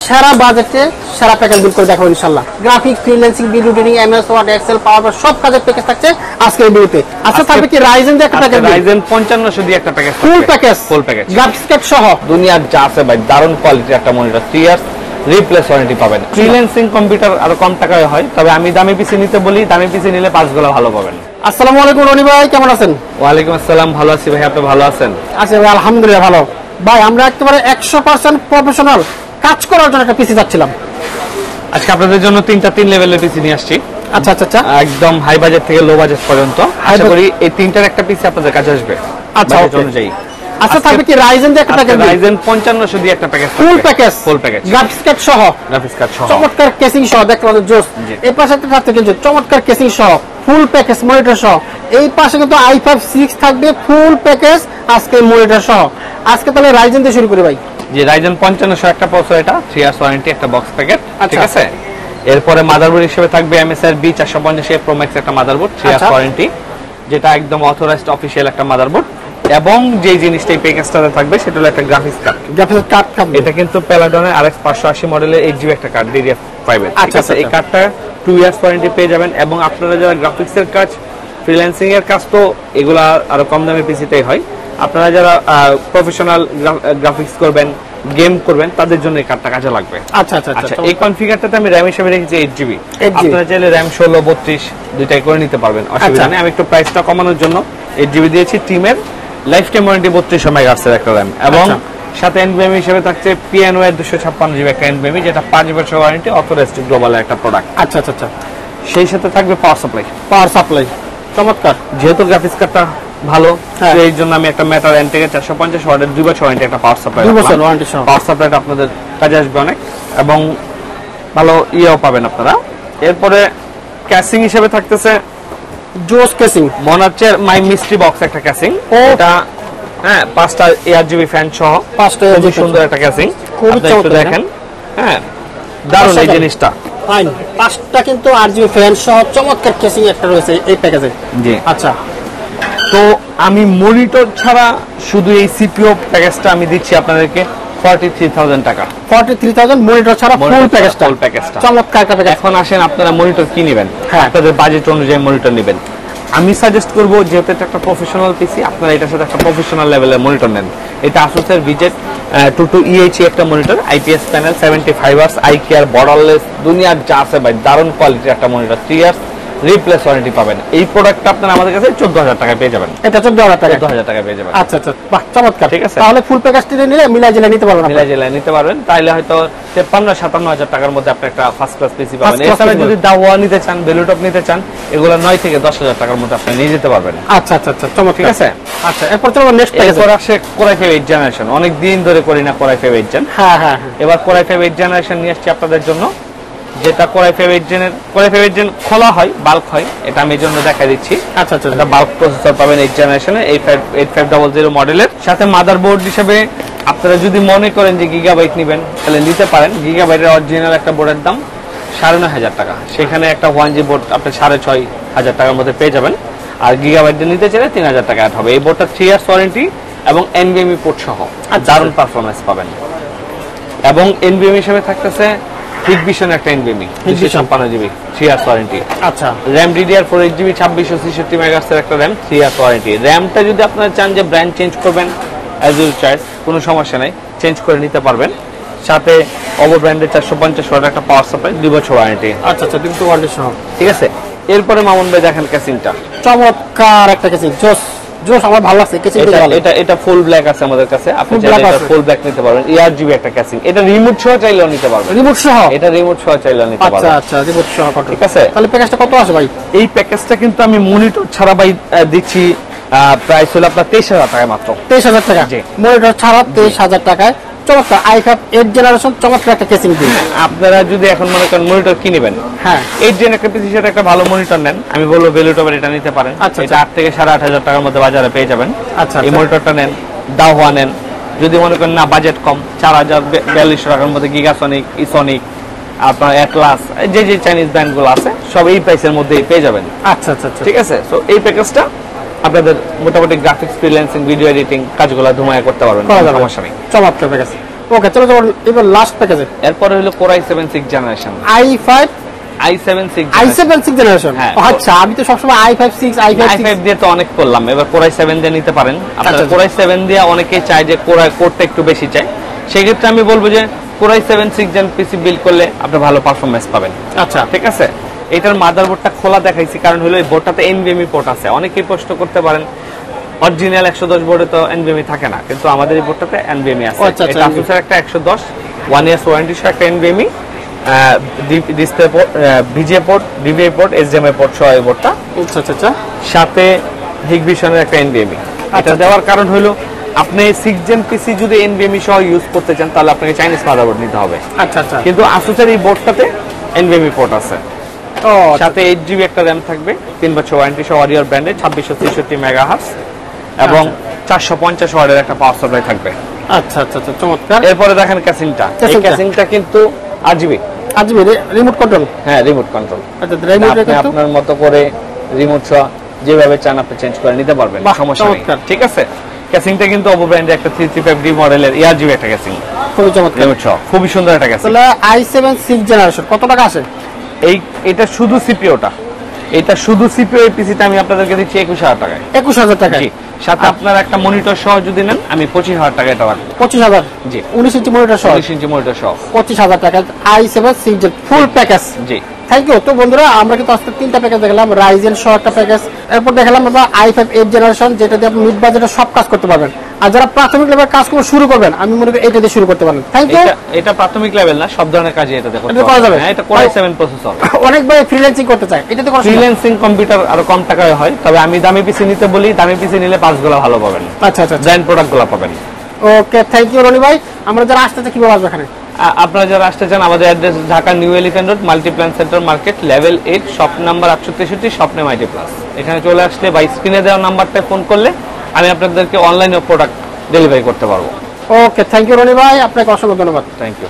সারা বাজেটে সারা প্যাকেজ বিল করে দেখাবো ইনশাআল্লাহ। Graphic, freelancing, video editing, MS Word, Excel, power সব কাজের প্যাকেজ থাকছে আজকের ভিডিওতে। আচ্ছা, থাকবে কি রাইজেন দিয়ে একটা প্যাকেজ, রাইজেন 5500 দিয়ে একটা package, full package, graphics card সহ দুনিয়ার যা আছে ভাই, দারুণ কোয়ালিটির একটা মনিটর, 3 ইয়ার্স রিপ্লেস ওয়ারেন্টি পাবেন। ফ্রিল্যান্সিং কম্পিউটার আরো কম টাকায় হয়, তবে আমি দামি পিসি নিতে বলি, দামি পিসি নিলে 5 গুলো ভালো পাবেন। আসসালামু আলাইকুম রনি ভাই, কেমন আছেন? ওয়ালাইকুম আসসালাম, ভালো আছি ভাই, আপনি ভালো আছেন? আচ্ছা ভাই, আলহামদুলিল্লাহ ভালো। ভাই আমরা একেবারে 100% প্রফেশনাল কাজ করার জন্য একটা পিসি যাচ্ছিলাম। আজকে আপনাদের জন্য 3 লেভেলের পিসি নিয়ে আসছি। আচ্ছা আচ্ছা আচ্ছা, একদম হাই বাজেট থেকে লো বাজেট পর্যন্ত। আশা করি এই 3টার একটা পিসি আপনাদের কাছে আসবে। আচ্ছা, অনুযায়ী আচ্ছা, থাকবে কি রাইজেন দিয়ে একটা প্যাকেজ, রাইজেন 5500 দিয়ে একটা package, full package, graphics card সহ, চমৎকার কেসিং সহ, দেখতে পাচ্ছেন জোস। এই পাশে একটা থাকছে কিন্তু চমৎকার কেসিং সহ, ফুল প্যাকেজ মনিটর সহ। এই পাশে কিন্তু i5 6 থাকবে ফুল প্যাকেজ আজকে মনিটর সহ। আজকে তাহলে রাইজেন দিয়ে শুরু করি ভাই। যে রাইজেন 5500 একটা প্রসেসর, এটা 3 ইয়ার্স ওয়ারেন্টি, একটা বক্স প্যাকেট, ঠিক আছে। এরপরে মাদারবোর্ড হিসেবে থাকবে MSI B450 Pro Max একটা মাদারবোর্ড, 3 ইয়ার্স ওয়ারেন্টি, যেটা একদম অথরাইজড অফিশিয়াল একটা মাদারবোর্ড। এবং যে জিনিসটা এই প্যাকেজটাতে থাকবে সেটা হলো একটা গ্রাফিক্স কার্ড। গ্রাফিক্স কার্ড থাকবে, এটা কিন্তু প্যালাডনের RX 580 মডেলের 8GB একটা কার্ড, DDR5 এর, ঠিক আছে। এই কার্ডটা 2 ইয়ার্স ওয়ারেন্টি পেয়ে যাবেন। এবং আপনারা যারা গ্রাফিক্সের কাজ, ফ্রিল্যান্সিং এর কাজ, তো এগুলা আরো কম দামের পিসিতেই হয়। আপনারা যারা প্রফেশনাল গ্রাফিক্স করবেন, গেম করবেন, তাদের জন্য এই কার্ডটা কাজে লাগবে। আচ্ছা আচ্ছা আচ্ছা, এই কনফিগারটাতে আমি RAM হিসেবে রেখেছি 8GB। আপনারা চাইলে RAM 16, 32 দুইটাই করে নিতে পারবেন, অসুবিধা নেই। আমি একটু প্রাইসটা কমানোর জন্য 8GB দিয়েছি। টিমের লাইফ টাইম ওয়ারেন্টি 32 মেগাহার্টজ এর একটা RAM, এবং সাথে NVMe হিসেবে থাকছে PNOA 256GB একটা NVMe, যেটা 5 বছর ওয়ারেন্টি, অথরাইজড গ্লোবালের একটা প্রোডাক্ট। আচ্ছা আচ্ছা আচ্ছা, সেই সাথে থাকবে পাওয়ার সাপ্লাই, চমৎকার। যেহেতু গ্রাফিক্স কার্ডটা ভালো, এই জন্য আমি একটা ম্যাটার এন থেকে 450 ওয়াটের 2 বছর ওয়ারেন্টি একটা পাওয়ার সাপ্লাই, 2 বছর ওয়ারেন্টি সহ। পাওয়ার সাপ্লাইটা আপনাদের কাজে আসবে অনেক, এবং ভালো ইয়েও পাবেন আপনারা। এরপরে ক্যাসিং হিসেবে থাকতেছে জোস কেসিং, মনার্চের মাই মিস্ট্রি বক্স একটা ক্যাসিং, এটা 5টা ARGB ফ্যান সহ, 5টা খুব সুন্দর একটা ক্যাসিং। আপনি দেখেন, দারুণ এই জিনিসটা। ফাইন, 5টা কিন্তু RGB ফ্যান সহ চমৎকার কেসিং একটা রয়েছে এই প্যাকেজে। জি, আচ্ছা। তো আমি মনিটর ছাড়া শুধু এই CPU প্যাকেজটা আমি দিচ্ছি আপনাদেরকে 43,000 টাকা। 43,000 মনিটর ছাড়া ফুল প্যাকেজটা, চমৎকার একটা প্যাকেজ। এখন আসেন আপনারা মনিটর কি নেবেন, আপনাদের বাজেট অনুযায়ী মনিটর নেবেন। আমি সাজেস্ট করব, যেহেতু এটা একটা প্রফেশনাল পিসি, আপনারা এটার সাথে একটা প্রফেশনাল লেভেলের মনিটর নেন। এটা Asus-এর VZ 22EHE একটা monitor, IPS panel, 75 Hz, eye care, borderless, দুনিয়ার যা আছে ভাই, দারুণ কোয়ালিটির একটা মনিটর, 3 ইয়ার্স রিপ্লেস ওয়ারেন্টি পাবেন। এই প্রোডাক্টটা আপনারা আমাদের কাছে 14,000 টাকায় পেয়ে যাবেন। এটা 14,000 টাকা, 14,000 টাকায় পেয়ে যাবেন। আচ্ছা আচ্ছা, বাহ, চমৎকার, ঠিক আছে। তাহলে ফুল প্যাকেজটি নিলে মিলাই জেলা নিতে পারবেন, তাইলে হয়তো 53-57,000 টাকার মধ্যে আপনি একটা ফার্স্ট ক্লাস পিসি পাবেন। এছাড়া যদি দাওয়া নিতে চান, বেলুটপ নিতে চান, এগুলো 9 থেকে 10,000 টাকার মধ্যে আপনি নিয়ে যেতে পারবেন। আচ্ছা আচ্ছা আচ্ছা, চমৎকার, ঠিক আছে। আচ্ছা, এরপর চলো নেক্সট প্যাকেজ। এরপর আসে Core i5 8 জেনারেশন। অনেক দিন ধরে করি না Core i5 8 জেন। হ্যাঁ, এবার Core i5 8 জেনারেশন নিয়ে আসছি আপনাদের জন্য, যেটা Core i5 8 জেন খোলা হয়, বাল্ক হয়, এটা আমি এই জন্য দেখাই দিচ্ছি। আচ্ছা আচ্ছা, এটা বাল্ক প্রসেসর পাবেন 8 জেনারেশনের, 8500 মডেলের। সাথে মাদারবোর্ড হিসেবে আপনারা যদি মনে করেন যে গিগাবাইট নেবেন, তাহলে নিতে পারেন। গিগাবাইটের অরিজিনাল একটা বোর্ডের দাম 9,500 টাকা, সেখানে একটা 1G বোর্ড আপনি 6,500 টাকার মধ্যে পেয়ে যাবেন। আর গিগাবাইট নিতে চাইলে 3,000 টাকা অ্যাড হবে। এই বোর্ডটা 3 ইয়ার্স ওয়ারেন্টি এবং NVMe পোর্ট সহ দারুণ পারফরমেন্স পাবেন। এবং NVMe হিসেবে থাকতেছে Hikvision একটা NVMe 256GB, 3 ইয়ার্স ওয়ারেন্টি। আচ্ছা, RAM DDR4 8GB 2666 মেগাহার্টজ এর একটা RAM, 3 ইয়ার্স ওয়ারেন্টি। র‍্যামটা যদি আপনারা চান যে ব্র্যান্ড চেঞ্জ করবেন, অ্যাজ ইউ চয়েস, কোনো সমস্যা নাই, চেঞ্জ করে নিতে পারবেন। সাথে ওভো ব্র্যান্ডের 450 ওয়াট একটা পাওয়ার সাপ্লাই, 2 বছর ওয়ারেন্টি। আচ্ছা আচ্ছা, 2 বছর ওয়ারেন্টি সহ, ঠিক আছে। এরপরে মামুন ভাই দেখেন ক্যাসিংটা, চমৎকার একটা ক্যাসিং, জোস, আমার ভালো লাগছে ক্যাসিংটা। এটা ফুল ব্ল্যাক আছে আমাদের কাছে, আপনি চাইলে এটা ফুল ব্ল্যাক নিতে পারবেন। ARGB একটা ক্যাসিং, এটা রিমোট সহ চাইলেও নিতে পারবেন। রিমোট সহ, এটা রিমোট সহ চাইলেও নিতে পারবেন। আচ্ছা আচ্ছা, রিমোট সহ, ঠিক আছে। তাহলে প্যাকেজটা কত আছে ভাই? এই প্যাকেজটা কিন্তু আমি মনিটর ছাড়া ভাই দিচ্ছি, প্রাইস হলো আপনার 23,000 টাকা মাত্র। 23,000 টাকা, মনিটর ছাড়া 23,000 টাকায় চমৎকার i5 8 জেনারেশন চমৎকার একটা কেসিং দিন। আপনারা যদি এখন মনে করেন মনিটর কিনবেন, 8 জেন একটা পিসি, সেটা একটা ভালো মনিটর নেন, আমি বলবো বেলুটপের এটা নিতে পারেন। এটা 8 থেকে 8,500 টাকার মধ্যে বাজারে পেয়ে যাবেন। আচ্ছা, এই মনিটরটা নেন, দাওয়া নেন। যদি মনে করেন না বাজেট কম, 4,042 টাকার মধ্যে গিগাসনিক, ইসনিক, আপনার অ্যাটলাস, যে চাইনিজ ব্র্যান্ডগুলো আছে সব এই প্রাইসের মধ্যেই পেয়ে যাবেন। আচ্ছা আচ্ছা, ঠিক আছে। সো এই প্যাকেজটা আপনাদের মোটামুটি গ্রাফিক্স, ফ্রিল্যান্সিং, ভিডিও এডিটিং কাজগুলো ধুমায় করতে পারবেন, সমস্যা নেই। চমৎকার প্যাকেজ। ওকে চলো চলো এবার লাস্ট প্যাকেজে। এরপরে হলো Core i7 6th generation, i5 i7 6th i7 6 generation. হ্যাঁ। আচ্ছা আমি তো সবসময় i5 6 i5 i5 দিয়ে তো অনেক করলাম, এবার Core i7 দিয়ে নিতে পারেন আপনারা। আচ্ছা। Core i7 দিয়ে অনেকেই চায় যে কোরটা একটু বেশি চায়, সেই ক্ষেত্রে আমি বলবো যে Core i7 6th gen PC build করলে আপনি ভালো পারফরম্যান্স পাবেন। আচ্ছা ঠিক আছে, এটার মাদারবোর্ডটা খোলা দেখাইছি কারণ হলো এই বোর্ডটাতে NVMe পোর্ট আছে। অনেকেই প্রশ্ন করতে পারেন অরিজিনাল 110 বোর্ডে তো NVMe থাকে না, কিন্তু আমাদের এই বোর্ডটাতে NVMe আছে। আচ্ছা, এটা Asus's একটা 110 1 ইয়ার্স ওয়ারেন্টি সহ একটা NVMe display port, VGA port, DVI port, HDMI port সহ এই বোর্ডটা। আচ্ছা আচ্ছা আচ্ছা সাথে হিগবিশনের একটা NVMe। এটা দেওয়ার কারণ হলো আপনি 6th জেন পিসি যদি NVMe সহ ইউজ করতে চান তাহলে আপনাকে চাইনিজ মাদারবোর্ড নিতে হবে। আচ্ছা আচ্ছা কিন্তু Asus'ের এই বোর্ডটাতে NVMe পোর্ট আছে। ও সাথে 8GB একটা RAM থাকবে, 3 বছর ওয়ারেন্টি সহ অরিয়র ব্র্যান্ডের 2663 মেগাহার্টজ এবং 450 ওয়াটের একটা পাওয়ার সাপ্লাই থাকবে। আচ্ছা আচ্ছা আচ্ছা চমৎকার। এরপরে দেখেন ক্যাসিংটা, এই ক্যাসিংটা কিন্তু RGB, আজকে রিমোট কন্ট্রোল। হ্যাঁ রিমোট কন্ট্রোল। আচ্ছা রিমোট আপনি কিন্তু আপনার মতো করে রিমোট সহ যেভাবে চান আপনি চেঞ্জ করে নিতে পারবেন, বাহ, সমস্যা নেই। চমৎকার। ঠিক আছে, ক্যাসিংটা কিন্তু OPPO ব্র্যান্ডের একটা 335D মডেলের ARGB একটা ক্যাসিং, খুবই চমৎকার। রিমোট সহ খুবই সুন্দর একটা ক্যাসিং। তাহলে i7 6 জেনারেশন কত টাকা আসে? এটা শুধু সিপিওটা, এটা শুধু সিপিও এই পিসিটা আমি আপনাদেরকে দিচ্ছি 21000 টাকায়। 21000 টাকা। জি, সাথে আপনার একটা মনিটর সহ যদি নেন আমি 25000 টাকা এটা রাখবো। 25000। জি, 19 ইঞ্চি মনিটর সহ 19 ইঞ্চি মনিটর সহ 25000 টাকা i7 6 জেন ফুল প্যাকেজ। জি থ্যাংক ইউ। তো বন্ধুরা আমরা কিন্তু আজকে 3টা প্যাকেজ দেখলাম, রাইজেন সহ একটা প্যাকেজ, এরপর দেখালাম আমরা i5 8 জেনারেশন যেটা দিয়ে আপনি মিড বাজেটে সব কাজ করতে পারবেন। আর যারা প্রাথমিক লেভেল কাজ করে শুরু করবেন আমি মনে করি এটা দিয়ে শুরু করতে পারেন। Thank you. এটা প্রাথমিক লেভেল না, সব ধরনের কাজই এটাতে করতে এটা করা যাবে। হ্যাঁ, এটা Core i7 প্রসেসর। অনেক ভাই ফ্রিল্যান্সিং করতে চায়, এটাতে করা সম্ভব? ফ্রিল্যান্সিং কম্পিউটার আরো কম টাকায় হয়, তবে আমি দামি পিসি নিতে বলি, দামি পিসি নিলে পাঁচগুলো ভালো পাবেন, আচ্ছা আচ্ছা ব্র্যান্ড প্রোডাক্টগুলো পাবেন। ওকে থ্যাংক ইউ রনি ভাই। আমরা যারা আসতে চাই কিভাবে আসবে এখানে? আপনারা যারা আসতে চান আমাদের address Dhaka new elephant road Multiplan centre market level 8 shop number 863 স্বপ্নে মাইটি প্লাস। এখানে চলে আসলে বা স্ক্রিনে দেওয়া নাম্বারটায় ফোন করলে আমি আপনাদেরকে অনলাইনে প্রোডাক্ট ডেলিভারি করতে পারবো। ওকে থ্যাংক ইউ রনি ভাই, আপনাকে অসংখ্য ধন্যবাদ। Thank you.